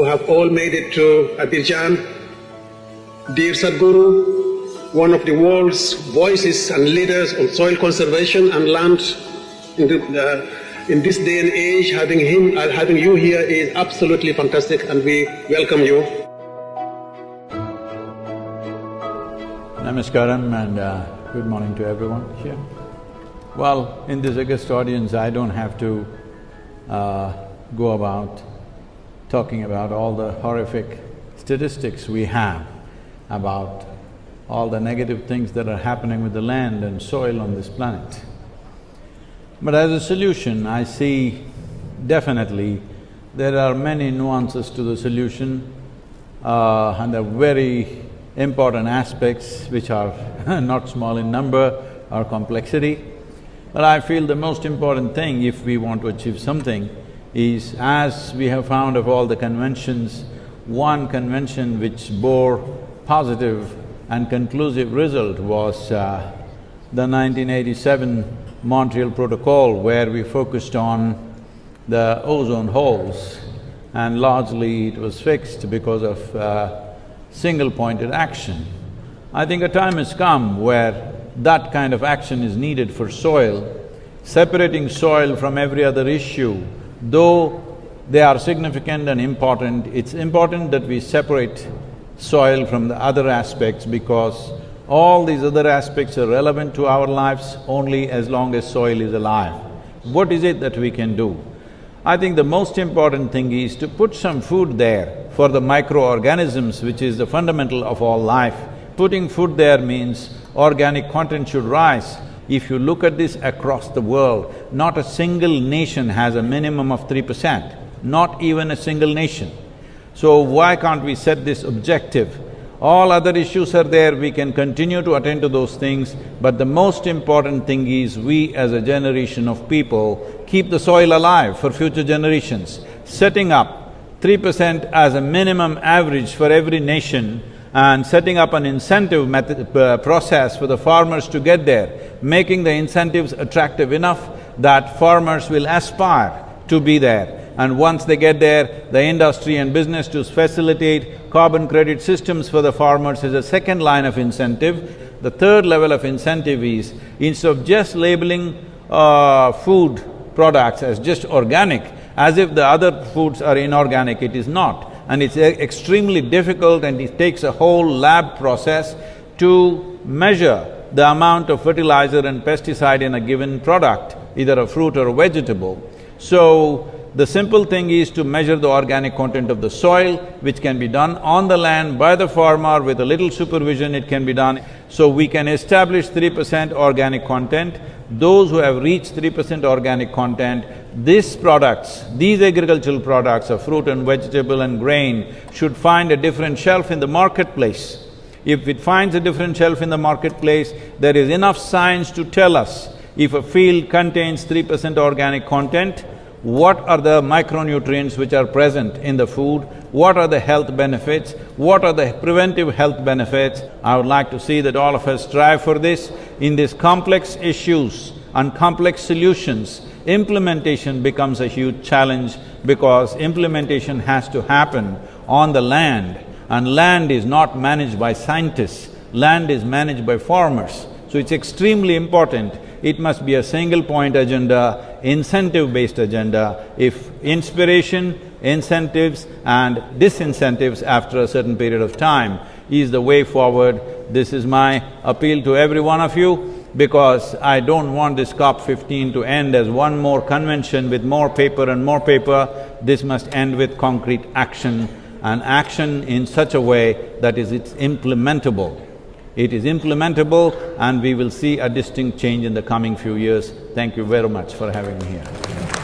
who have all made it to Abidjan. Dear Sadhguru, one of the world's voices and leaders on soil conservation and land in this day and age, having you here is absolutely fantastic, and we welcome you. Namaskaram and good morning to everyone here. Well, in this august audience, I don't have to go about talking about all the horrific statistics we have about all the negative things that are happening with the land and soil on this planet. But as a solution, I see definitely there are many nuances to the solution and there are very important aspects which are not small in number or complexity. But I feel the most important thing if we want to achieve something is, as we have found of all the conventions, one convention which bore positive and conclusive result was the 1987 Montreal Protocol, where we focused on the ozone holes, and largely it was fixed because of single-pointed action. I think a time has come where that kind of action is needed for soil. Separating soil from every other issue, though they are significant and important, it's important that we separate soil from the other aspects, because all these other aspects are relevant to our lives only as long as soil is alive. What is it that we can do? I think the most important thing is to put some food there for the microorganisms, which is the fundamental of all life. Putting food there means organic content should rise. If you look at this across the world, not a single nation has a minimum of 3%, not even a single nation. So why can't we set this objective? All other issues are there, we can continue to attend to those things, but the most important thing is we as a generation of people keep the soil alive for future generations. Setting up 3% as a minimum average for every nation and setting up an incentive process for the farmers to get there, making the incentives attractive enough that farmers will aspire to be there. And once they get there, the industry and business to facilitate carbon credit systems for the farmers is a second line of incentive. The third level of incentive is, instead of just labeling food products as just organic, as if the other foods are inorganic, it is not. And it's extremely difficult, and it takes a whole lab process to measure the amount of fertilizer and pesticide in a given product, either a fruit or a vegetable. So, the simple thing is to measure the organic content of the soil, which can be done on the land by the farmer. With a little supervision, it can be done. So we can establish 3% organic content. Those who have reached 3% organic content, these products, these agricultural products of fruit and vegetable and grain should find a different shelf in the marketplace. If it finds a different shelf in the marketplace, there is enough science to tell us if a field contains 3% organic content, what are the micronutrients which are present in the food, what are the health benefits, what are the preventive health benefits. I would like to see that all of us strive for this. In these complex issues and complex solutions, implementation becomes a huge challenge, because implementation has to happen on the land, and land is not managed by scientists, land is managed by farmers. So it's extremely important. It must be a single-point agenda, incentive-based agenda. If inspiration, incentives and disincentives after a certain period of time is the way forward, this is my appeal to every one of you, because I don't want this COP15 to end as one more convention with more paper and more paper. This must end with concrete action, and action in such a way that it's implementable. It is implementable, and we will see a distinct change in the coming few years. Thank you very much for having me here.